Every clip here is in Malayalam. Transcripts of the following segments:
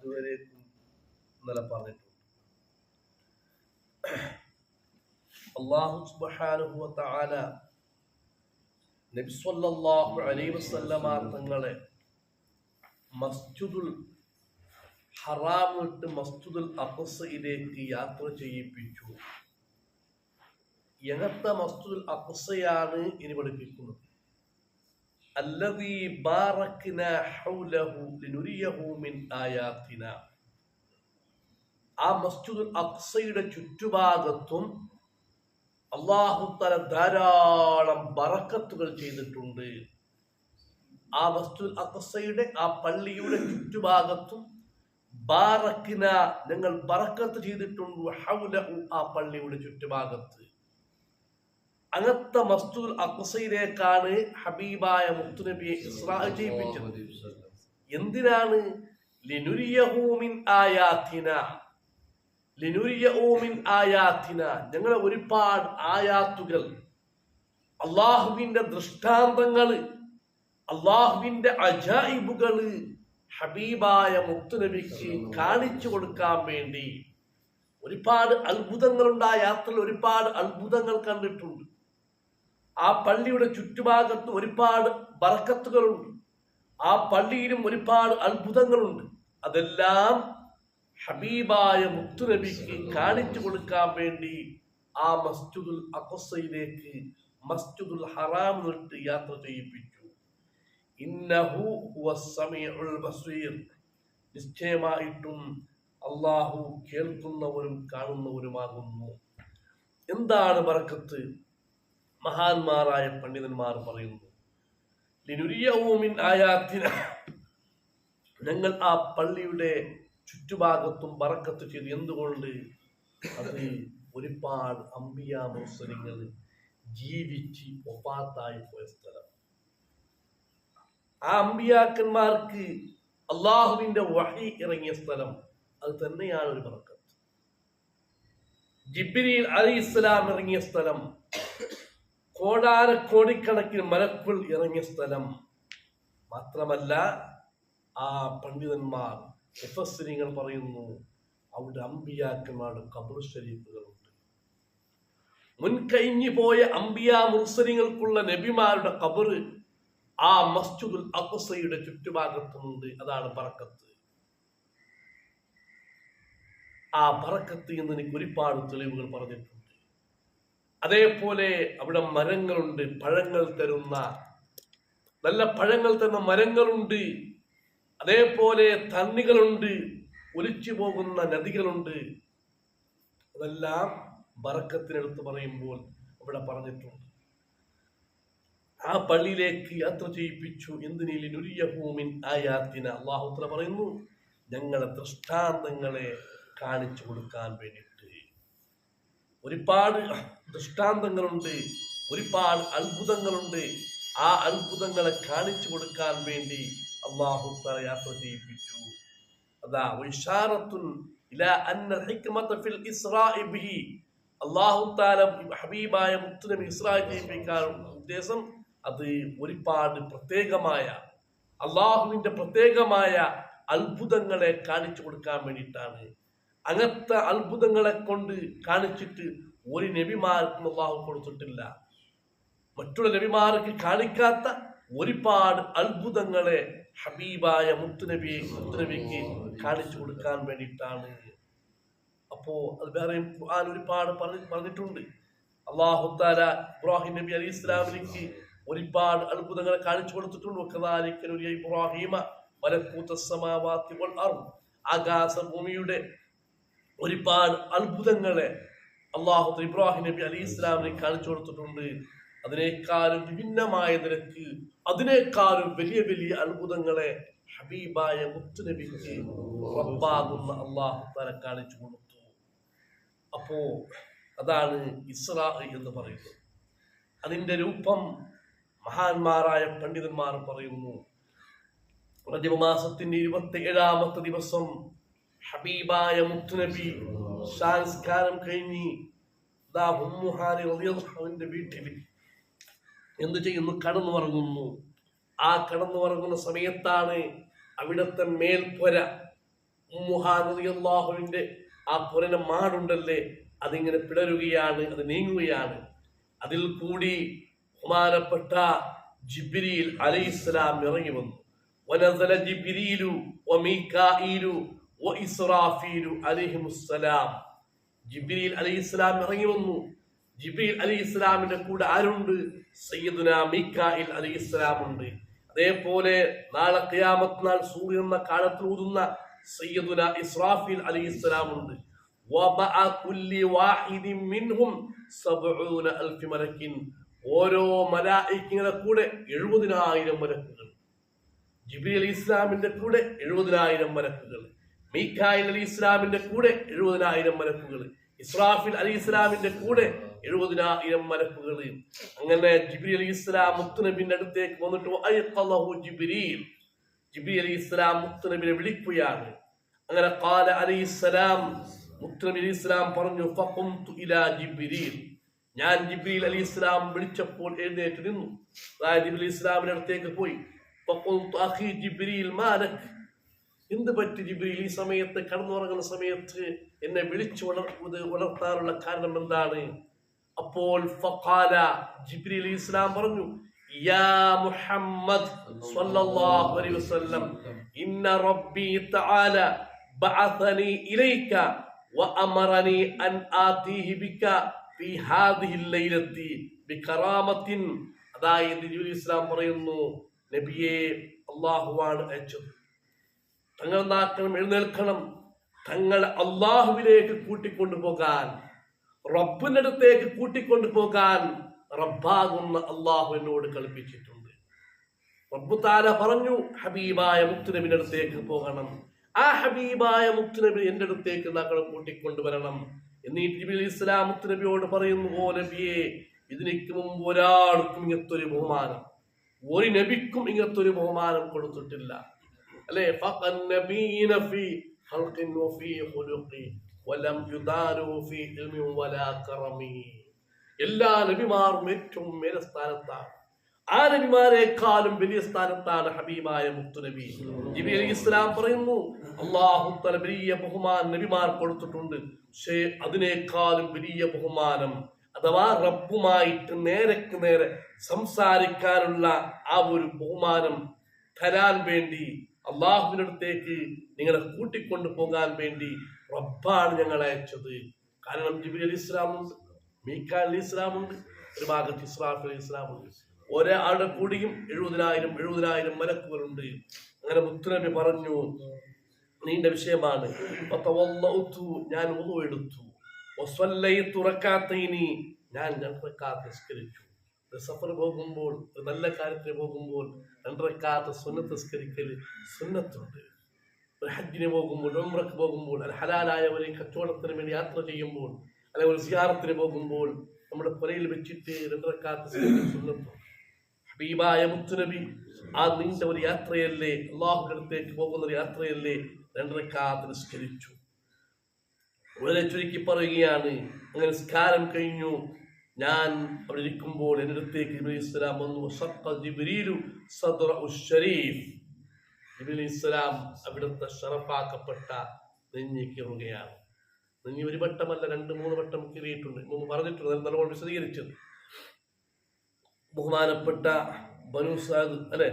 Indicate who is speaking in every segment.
Speaker 1: അതുവരേക്കും ഇന്നലെ പറഞ്ഞിട്ടുണ്ട്. അല്ലാഹു സുബ്ഹാനഹു വ തആല നബി സല്ലല്ലാഹു അലൈഹി വസല്ലമ തങ്ങളെ മസ്ജിദുൽ ഹറാം വിട്ട് മസ്ജിദുൽ അഖ്സയിലേക്ക് യാത്ര ചെയ്യിപ്പിച്ചു. എങ്ങനത്തെ മസ്ജിദുൽ അഖ്സയാണ് ഇനി പഠിപ്പിക്കുന്നത്? അല്ലദീ ബാറക്നാ ഹൗലഹു ലിനുരിയഹു മിൻ ആയാതിനാ. ആ മസ്ജിദുൽ അഖ്സയുടെ ചുറ്റുഭാഗത്തും അല്ലാഹു തആല ധാരാളം ബറക്കത്തുകൾ ചെയ്തിട്ടുണ്ട്. ആ മസ്ജിദുൽ അഖ്സയുടെ ആ പള്ളിയുടെ ചുറ്റുഭാഗത്തും ബാറക്ന, ഞങ്ങൾ ബറക്കത്ത് ചെയ്തിട്ടുണ്ട്, ഹൗലഹു, ആ പള്ളിയുടെ ചുറ്റുഭാഗത്ത്. അങ്ങനത്തെ മസ്ജിദുൽ അഖ്സയിലേക്കാണ് ഹബീബായ മുത്തുനബിയെ ഇസ്രാ ചെയ്യിപ്പിച്ചത്. എന്തിനാണ്? ലിനുരിയഹു മിൻ ആയാതിനാ, ലിനുരിയഹു മിൻ ആയാതിനാ, ഞങ്ങളെ ഒരുപാട് ആയാത്തുകൾ, അള്ളാഹുവിന്റെ ദൃഷ്ടാന്തങ്ങള്, അള്ളാഹുവിന്റെ അജായിബുകള് ഹബീബായ മുത്തുനബിക്ക് കാണിച്ചു കൊടുക്കാൻ വേണ്ടി. ഒരുപാട് അത്ഭുതങ്ങളുണ്ട് ആ യാത്രയിൽ, ഒരുപാട് അത്ഭുതങ്ങൾ കണ്ടിട്ടുണ്ട്. ആ പള്ളിയുടെ ചുറ്റുഭാഗത്ത് ഒരുപാട് ബറക്കത്തുകളുണ്ട്, ആ പള്ളിയിലും ഒരുപാട് അത്ഭുതങ്ങളുണ്ട്. അതെല്ലാം ഹബീബായ മുത്തുനബിക്ക് കാണിച്ചു കൊടുക്കാൻ വേണ്ടി ആ മസ്ജിദുൽ അഖ്സയിലേക്ക്, മസ്ജിദുൽ ഹറാം വിട്ട് യാത്ര ചെയ്യിപ്പിച്ചു. ഇന്നഹു ഹുവസ് സമീഉൽ ബസീർ, നിശ്ചയമായിട്ടും അള്ളാഹു കേൾക്കുന്നവരും കാണുന്നവരുമാകുന്നു. എന്താണ് ബറക്കത്ത്? മഹാന്മാരായ പണ്ഡിതന്മാർ പറയുന്നു, ലിനുരിയഹു മിൻ ആയാതിനാ, ഞങ്ങൾ ആ പള്ളിയുടെ ചുറ്റുഭാഗത്തും ബറക്കത്ത് ചെയ്തു. എന്തുകൊണ്ട്? അത് ഒരുപാട് അംബിയാ മുർസലിങ്ങൾ ജീവിച്ച് വഫാത്തായി പോയ സ്ഥലം. ആ അമ്പിയാക്കന്മാർക്ക് അള്ളാഹുവിന്റെ വഹി ഇറങ്ങിയ സ്ഥലം. അത് തന്നെയാണ് ഒരു ബറക്കത്ത്. ജിബ്രീൽ അലൈഹിസ്സലാം ഇറങ്ങിയ സ്ഥലം, കോടിക്കണക്കിന് മലക്കുകൾ ഇറങ്ങിയ സ്ഥലം. മാത്രമല്ല, ആ പണ്ഡിതന്മാർ മുഫസ്സിരീങ്ങൾ പറയുന്നു, അവിടെ അമ്പിയാക്കന്മാരുടെ ഖബർ ശരീഫുകളുണ്ട്. മുൻകഴിഞ്ഞു പോയ അമ്പിയാ മുർസലിങ്ങൾക്കുള്ള നബിമാരുടെ ഖബർ ആ മസ്ജിദുൽ അഖ്സയുടെ ചുറ്റുഭാഗത്തുണ്ട്. അതാണ് ബറക്കത്ത്. ആ ബറക്കത്ത് എന്ന് എനിക്ക് ഒരുപാട് തെളിവുകൾ പറഞ്ഞിട്ടുണ്ട്. അതേപോലെ അവിടെ മരങ്ങളുണ്ട്, പഴങ്ങൾ തരുന്ന, നല്ല പഴങ്ങൾ തരുന്ന മരങ്ങളുണ്ട്. അതേപോലെ തണ്ണികളുണ്ട്, ഒലിച്ചു പോകുന്ന നദികളുണ്ട്. അതെല്ലാം ബറക്കത്തിനെടുത്ത് പറയുമ്പോൾ അവിടെ പറഞ്ഞിട്ടുണ്ട്. ആ പള്ളിയിലേക്ക് യാത്ര ചെയ്യിപ്പിച്ചു. എന്തിന്? ലിനുരിയഹു മിൻ ആയാതിനാ, അല്ലാഹു തആല പറയുന്നു, ഞങ്ങളെ ദൃഷ്ടാന്തങ്ങളെ കാണിച്ചു കൊടുക്കാൻ വേണ്ടിയിട്ട്. ഒരുപാട് ദൃഷ്ടാന്തങ്ങളുണ്ട്, ഒരുപാട് അത്ഭുതങ്ങളുണ്ട്. ആ അത്ഭുതങ്ങളെ കാണിച്ചു കൊടുക്കാൻ വേണ്ടി അല്ലാഹു തആല യാത്ര ചെയ്യിപ്പിച്ചു. അതാ ഇശാറത്തുൻ ഇലാ അന്ന ഹിക്മത ഫിൽ ഇസ്റാഇ ബിഹി, അല്ലാഹു തആല ഹബീബായ മുത്തുനബി ഇസ്രാ ചെയ്യിപ്പിക്കാൻ ഉദ്ദേശം അത് ഒരുപാട് പ്രത്യേകമായ, അള്ളാഹുവിന്റെ പ്രത്യേകമായ അത്ഭുതങ്ങളെ കാണിച്ചു കൊടുക്കാൻ വേണ്ടിയിട്ടാണ്. അങ്ങനത്തെ അത്ഭുതങ്ങളെ കൊണ്ട് കാണിച്ചിട്ട് ഒരു നബിമാർക്കും അള്ളാഹു കൊടുത്തിട്ടില്ല. മറ്റുള്ള നബിമാർക്ക് കാണിക്കാത്ത ഒരുപാട് അത്ഭുതങ്ങളെ ഹബീബായ മുത്തുനബിക്ക് കാണിച്ചു കൊടുക്കാൻ വേണ്ടിയിട്ടാണ്. അപ്പോ അത് വേറെയും ഖുർആൻ ഒരുപാട് പറഞ്ഞിട്ടുണ്ട്. അല്ലാഹു തആല ഇബ്രാഹിം നബി അലൈഹി ഇസ്ലാമിലേക്ക് ഒരുപാട് അത്ഭുതങ്ങളെ കാണിച്ചു കൊടുത്തിട്ടുണ്ട്. വകദാലിക നുരിയ ഇബ്രാഹിമ മലകൂതസ് സമാവാതി വൽ അർദ്, ആകാശഭൂമിയുടെ ഒരുപാട് അത്ഭുതങ്ങളെ അല്ലാഹു ഇബ്രാഹിം നബി അലൈഹി ഇസ്ലാമിനെ കാണിച്ചു കൊടുത്തിട്ടുണ്ട്. അതിനേക്കാളും വിഭിന്നമായ നിരക്ക്, അതിനേക്കാളും വലിയ വലിയ അത്ഭുതങ്ങളെ ഹബീബായ മുത്തുനബിക്ക് റബ്ബാകുന്ന അല്ലാഹു തആല കാണിച്ചു കൊടുത്തു. അപ്പോ അതാണ് ഇസ്രാ എന്ന് പറയുന്നത്. അതിന്റെ രൂപം മഹാന്മാരായ പണ്ഡിതന്മാർ പറയുന്നു, റജബ് മാസത്തിന്റെ 27ാമത്തെ ദിവസം ഹബീബായ മുത്തുനബി സംസ്കാരം കഴിഞ്ഞ് ഉമ്മു ഹാനി റളിയല്ലാഹു അൻഹയുടെ വീട്ടിൽ എന്ത് ചെയ്യുന്നു? കടന്നുറങ്ങുന്നു. ആ കടന്നുറങ്ങുന്ന സമയത്താണ് അവിടുത്തെ മേൽപ്പുര ഉമ്മുഹാൻ റളിയല്ലാഹുവിന്റെ ആ കുരന മാടുണ്ടല്ലേ, അതിങ്ങനെ പിളരുകയാണ്, അത് നീങ്ങുകയാണ്. അതിൽ കൂടി ബഹുമാനപ്പെട്ട ജിബ്രീൽ അലൈഹിസ്സലാം ഇറങ്ങി വന്നു. വനസല ജിബ്രീലു വമീകാഈലു വഇസ്റാഫീലു അലൈഹിമുസ്സലാം. ജിബ്രീൽ അലൈഹിസ്സലാം ഇറങ്ങി വന്നു. ജിബ്രീൽ അലൈഹിസ്സലാമിന്റെ കൂടെ ആരുണ്ട്? സയ്യിദുനാ മീകായിൽ അലൈഹിസ്സലാം ഉണ്ട്. അതേപോലെ നാളെ ഖിയാമത്ത് നാൾ സൂര്യൻ എന്ന കാലത്തിൽ ഊതുന്ന സയ്യിദുനാ ഇസ്രാഫീൽ അലൈഹിസ്സലാം ഉണ്ട്. വബഅ കുല്ലി വാഹിദിൻ മിൻഹും 70,000 മലക്കിൻ. ഓരോ മലായികയുടെ കൂടെ 70,000 മലക്കുകൾ. ജിബ്രീൽ അലൈഹിസ്സലാമിന്റെ കൂടെ 70,000 മലക്കുകൾ, മീകായിൽ അലൈഹിസ്സലാമിന്റെ കൂടെ 70,000 മലക്കുകൾ, ഇസ്രാഫീൽ അലൈഹിസ്സലാമിന്റെ കൂടെ 70,000 മലക്കുകൾ. അങ്ങനെ ജിബ്രീൽ അലൈഹിസ്സലാം മുത്തുനബിന്റെ അടുത്തേക്ക് വന്നിട്ട് ജിബ്രീൽ അലൈഹിസ്സലാം മുത്തുനബിനെ വിളിക്കുകയാണ്. അങ്ങനെ ഖാല അലൈഹിസ്സലാം, മുത്തുനബി അലൈഹിസ്സലാം പറഞ്ഞു, ഫഖുംതു ഇലാ ജിബ്രീൽ, ഞാൻ ജിബ്രീൽ അലൈഹിസ്സലാം വിളിച്ചപ്പോൾ എഴുന്നേറ്റ് നിന്നു. അതായത് ജിബ്രീൽ അലൈഹിസ്സലാമിന്റെ അടുത്തേക്ക് പോയി. ഫഖുൽതു അഖി ജിബ്രീൽ മാലക്, എന്ത് പറ്റി ജിബ്രീൽ, ഈ സമയത്ത് കടന്നുറങ്ങുന്ന സമയത്ത് എന്നെ വിളിച്ചു ഉണർത്താനുള്ള കാരണം എന്താണ്? അപ്പോൾ ഫഖാല, ജിബ്രീൽ അലൈഹിസ്സലാം പറഞ്ഞു, യാ മുഹമ്മദ് സ്വല്ലല്ലാഹു അലൈഹി വസല്ലം, ഇന്ന റബ്ബി തആല ബഅസനി ഇലൈക വഅമറനി അൻ ആതിഹി ബിക ഫീ ഹാദിഹിൽ ലൈലത്തി ബികറാമത്തിൻ. അതായത് ജിബ്രീൽ അലൈഹിസ്സലാം പറയുന്നു, നബിയെ, അല്ലാഹുവാണ് അയച്ചത്, തങ്ങൾ നാക്കണം, എഴുന്നേൽക്കണം, തങ്ങൾ അള്ളാഹുവിലേക്ക് കൂട്ടിക്കൊണ്ടുപോകാൻ, റബ്ബിന്റെ അടുത്തേക്ക് കൂട്ടിക്കൊണ്ടുപോകാൻ റബ്ബാകുന്ന അള്ളാഹു എന്നോട് കൽപ്പിച്ചിട്ടുണ്ട്. റബ്ബു തആല പറഞ്ഞു, ഹബീബായ മുത്തുനബിന്റെ അടുത്തേക്ക് പോകണം, ആ ഹബീബായ മുത്തുനബി എന്റെ അടുത്തേക്ക് താങ്കൾ കൂട്ടിക്കൊണ്ടുവരണം. എന്നിട്ട് ജിബ്രീൽ അലൈഹിസ്സലാം മുത്തുനബിയോട് പറയുന്നു, ഓ നബിയെ, ഇതിനു മുമ്പ് ഒരാൾക്കും ഇങ്ങനത്തൊരു ബഹുമാനം, ഒരു നബിക്കും ഇങ്ങനത്തൊരു ബഹുമാനം കൊടുത്തിട്ടില്ല. അല്ലെ, എല്ലാ നബിമാരും ഏറ്റവും മേല സ്ഥാനത്താണ്. ആ നബിമാരെക്കാളും വലിയ സ്ഥാനത്താണ് ഹബീബായ മുത്തുനബി. ജിബ്രീൽ അലൈഹിസ്സലാം പറയുന്നു, അല്ലാഹു തആല വലിയ ബഹുമാനം നബിമാർ കൊടുത്തിട്ടുണ്ട്, പക്ഷേ അതിനേക്കാളും വലിയ ബഹുമാനം, അഥവാ റബ്ബുമായിട്ട് നേരക്ക് നേരെ സംസാരിക്കാനുള്ള ആ ഒരു ബഹുമാനം തരാൻ വേണ്ടി, അള്ളാഹുവിന്റെ അടുത്തേക്ക് നിങ്ങളെ കൂട്ടിക്കൊണ്ടു പോകാൻ വേണ്ടി റബ്ബാണ് ഞങ്ങളെ അയച്ചത്. കാരണം ജിബ്രീൽ അലൈഹിസ്സലാമുണ്ട്, മീകായിൽ അലൈഹിസ്സലാമുണ്ട്, ഒരു ഭാഗത്ത് ഇസ്രാഫീൽ അലൈഹിസ്സലാമുണ്ട്. ഒരാളുടെ കൂടിയും 70,000 മലക്കുകളുണ്ട്. അങ്ങനെ മുത്തുനബി പറഞ്ഞു, നീണ്ട വിഷയമാണ്. ഞാൻ വുളു എടുത്തു, ഞാൻ 2 റക്അത്ത് നിസ്കരിച്ചു. സഫർ പോകുമ്പോൾ, നല്ല കാര്യത്തിന് പോകുമ്പോൾ 2 റക്അത്ത് സുന്നത്ത് നിസ്കരിക്കൽ സുന്നത്തുണ്ട്. ഒരു ഹജ്ജിന് പോകുമ്പോൾ, ഉംറക്ക് പോകുമ്പോൾ, അല്ല ഹലാലായ ഒരു കച്ചവടത്തിന് വേണ്ടി യാത്ര ചെയ്യുമ്പോൾ, അല്ലെങ്കിൽ ഒരു സിയാറത്തിന് പോകുമ്പോൾ നമ്മുടെ പുരയിൽ വെച്ചിട്ട് 2 റക്അത്ത് സുന്നത്തുണ്ട്. ഹബീബായ മുത്തുനബി ആ നീണ്ട ഒരു യാത്രയല്ലേ, അള്ളാഹുവിന്റെ അടുത്തേക്ക് പോകുന്ന ഒരു യാത്രയല്ലേ, 2 റക്അത്ത് നിസ്കരിച്ചു. വളരെ ചുരുക്കി പറയുകയാണ്, അങ്ങനെ നിസ്കാരം കഴിഞ്ഞു. ഞാൻ അവിടെ ഇരിക്കുമ്പോൾ എൻ്റെ അടുത്തേക്ക് ജിബ്രീൽ അലൈഹിസ്സലാം വന്നു. ജിബ്രീലു സദ്റഹു ശരീഫ്, ജിബ്രീൽ അലൈഹിസ്സലാം അവിടുത്തെ ശറഫാക്കപ്പെട്ട നെഞ്ഞി കീറുകയാണ്. നെഞ്ഞി ഒരു വട്ടമല്ല, 2-3 വട്ടം കീറിയിട്ടുണ്ട്, മുമ്പ് പറഞ്ഞിട്ടുണ്ട്, നല്ലോണം വിശദീകരിച്ചത്. ബഹുമാനപ്പെട്ട ബനൂ സഅദ് അല്ലെ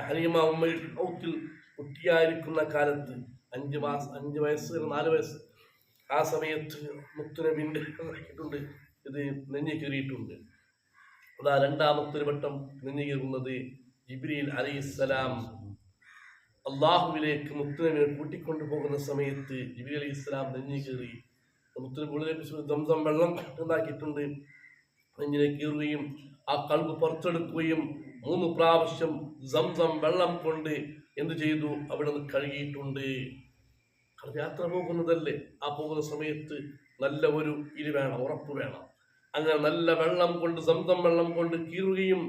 Speaker 1: ഹലീമ ഉമ്മയിൽ ഔത്തിൽ കുട്ടിയായിരിക്കുന്ന കാലത്ത് 5 വയസ്സ് 4 വയസ്സ്, ആ സമയത്ത് മുത്തുനബിന്റെ ഇത് നെഞ്ഞി കീറിയിട്ടുണ്ട്. അതാ 2ാമത്തെ വട്ടം നെഞ്ഞി കീറുന്നത് ജിബ്രീൽ അലൈഹിസ്സലാം അള്ളാഹുവിലേക്ക് മുത്തുനബിനെ കൂട്ടിക്കൊണ്ടു പോകുന്ന സമയത്ത് ജിബ്രീൽ അലൈഹിസ്സലാം നെഞ്ഞി കീറി. മുത്തുനബി സംസം വെള്ളം ഉണ്ടാക്കിയിട്ടുണ്ട്, നെഞ്ഞിനെ കീറുകയും ആ കൽബ് പുറത്തെടുക്കുകയും 3 പ്രാവശ്യം സംസം വെള്ളം കൊണ്ട് എന്ത് ചെയ്തു, അവിടെ നിന്ന് കഴുകിയിട്ടുണ്ട്. യാത്ര പോകുന്നതല്ലേ, ആ പോകുന്ന സമയത്ത് നല്ല ഒരു വേണം, ഉറപ്പ് വേണം. അങ്ങനെ നല്ല വെള്ളം കൊണ്ട്, സംസം വെള്ളം കൊണ്ട് കീറുകയും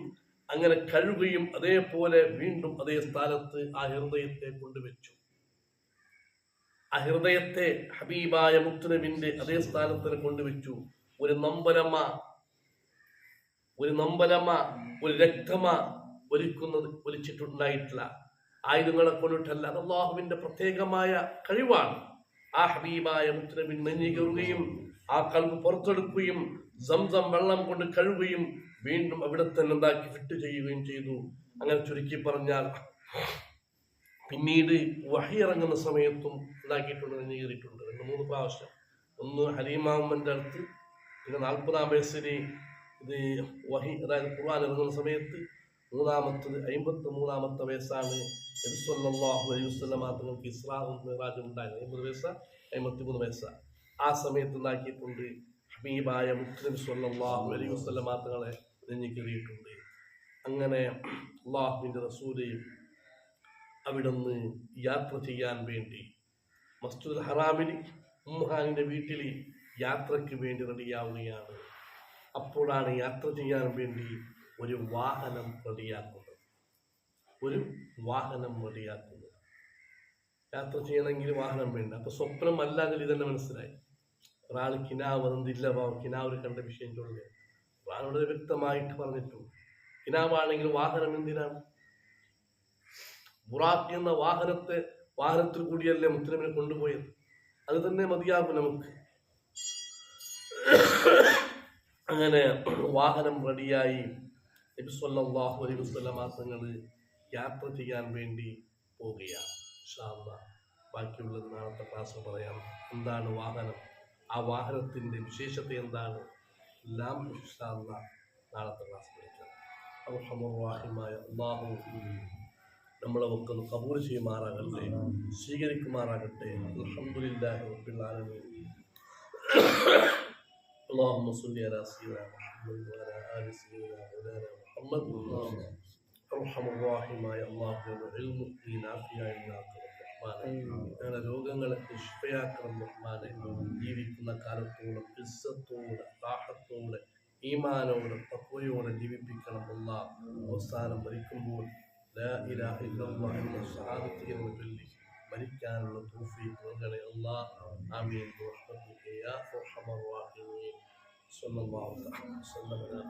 Speaker 1: അങ്ങനെ കഴുകുകയും, അതേപോലെ വീണ്ടും അതേ സ്ഥാനത്ത് ആ ഹൃദയത്തെ കൊണ്ടുവച്ചു. ആ ഹൃദയത്തെ ഹബീബായ മുത്തുനബിന്റെ അതേ സ്ഥാനത്തിന് കൊണ്ടുവച്ചു. ഒരു നമ്പലമ, ഒരു രക്തമ ഒലിച്ചിട്ടുണ്ടായിട്ടില്ല. ആയുധങ്ങളെ കൊണ്ടിട്ടല്ല, അത് അള്ളാഹുവിന്റെ പ്രത്യേകമായ കഴിവാണ്. ആ ഹബീബായ മുത്തുനബി നെഞ്ഞു കയറുകയും ആ കൽബ് പുറത്തെടുക്കുകയും സംസം വെള്ളം കൊണ്ട് കഴുകുകയും വീണ്ടും അവിടെ തന്നെ എന്താക്കി ഫിറ്റ് ചെയ്യുകയും ചെയ്തു. അങ്ങനെ ചുരുക്കി പറഞ്ഞാൽ പിന്നീട് വഹി ഇറങ്ങുന്ന സമയത്തും ഉണ്ടാക്കിയിട്ടുണ്ട്, നെഞ്ഞു കയറിയിട്ടുണ്ട് 2-3 പ്രാവശ്യം. ഒന്ന് ഹലീമാമ്മന്റെ അടുത്ത്, പിന്നെ 40-ാം വയസ്സിൽ ഇത് വഹി, അതായത് ഖുർആൻ ഇറങ്ങുന്ന സമയത്ത്. മൂന്നാമത്തത് 53-ാമത്തെ വയസ്സാണ് നബി സല്ലല്ലാഹു അലൈഹി വസല്ലം തങ്ങൾക്ക് ഇസ്രാഉം മിഅ്റാജും ഉണ്ടായത്. 50 വയസ്സ് 53 വയസ്സ് ആ സമയത്ത് ഉണ്ടാക്കിയിട്ടുണ്ട്. ഹബീബായ മുത്തുനബി സല്ലല്ലാഹു അലൈഹി വസല്ലം തങ്ങളെ നെഞ്ഞു കയറിയിട്ടുണ്ട്. അങ്ങനെ അള്ളാഹുവിൻ്റെ റസൂല് അവിടുന്ന് യാത്ര ചെയ്യാൻ വേണ്ടി മസ്ജിദുൽ ഹറാമിൽ ഉമ്മുഹാനിൻ്റെ വീട്ടിൽ യാത്രയ്ക്ക് വേണ്ടി റെഡിയാവുകയാണ്. അപ്പോഴാണ് യാത്ര ചെയ്യാൻ വേണ്ടി ഒരു വാഹനം റെഡിയാക്കുന്നത്. യാത്ര ചെയ്യണമെങ്കിൽ വാഹനം വേണ്ട. അപ്പൊ സ്വപ്നം അല്ലാതെ ഇതന്നെ മനസ്സിലായി. ഒരാൾ കിനാവ് വന്നില്ല, കിനാവ് കണ്ട വിഷയം ചൊല്ലുക വളരെ വ്യക്തമായിട്ട് പറഞ്ഞിട്ടുണ്ട്. കിനാവാണെങ്കിൽ വാഹനം എന്തിനാണ്? ബുറാഖ് എന്ന വാഹനത്തിൽ കൂടിയല്ലേ മുത്തനബിനെ കൊണ്ടുപോയത്. അത് തന്നെ മതിയാകും നമുക്ക്. അങ്ങനെ വാഹനം റെഡിയായി നബി സല്ലല്ലാഹു അലൈഹി വസല്ലം തങ്ങൾ യാത്ര ചെയ്യാൻ വേണ്ടി പോവുകയാണ്. ഇൻഷാ അല്ലാഹ് ബാക്കിയുള്ളത് നാളത്തെ ക്ലാസ് പറയാം. എന്താണ് വാഹനം, ആ വാഹനത്തിന്റെ വിശേഷത എന്താണ്, എല്ലാം ഇൻഷാ അല്ലാഹ് നാളത്തെ ക്ലാസ് പഠിക്കാം. അർഹമുർ-റഹീമായ അല്ലാഹു നമ്മളെ ഒക്കെ കബൂൽ ചെയ്യുമാറാകട്ടെ, സ്വീകരിക്കുമാറാകട്ടെ. അൽഹംദുലില്ലാഹി റബ്ബിൽ ആലമീൻ. اللهم صل على سيدنا محمد وعلى آل سيدنا مولانا محمد. أرحم الراحمين الله العلم نافع ഞങ്ങളുടെ രോഗങ്ങളൊക്കെ ശിഫയാക്കണം റഹ്മാനെ. ജീവിക്കുന്ന കാലത്തോളം ഇസ്സത്തോടെ റാഹത്തോടെ ഈമാനോടെ തഖ്വയോടെ ജീവിപ്പിക്കണം അല്ലാഹ്. അവസാനം മരിക്കുമ്പോൾ ലാ ഇലാഹ ഇല്ലല്ലാഹ് എന്ന ഷഹാദത്ത് കലിമ ചൊല്ലി മരിക്കാനുള്ള തൗഫീഖ് നൽകണേ അല്ലാഹ്. ആമീൻ ബിറഹ്മതിക യാ അർഹമർ റഹീമീൻ. സ്വല്ലല്ലാഹു അലൈഹി വസല്ലം.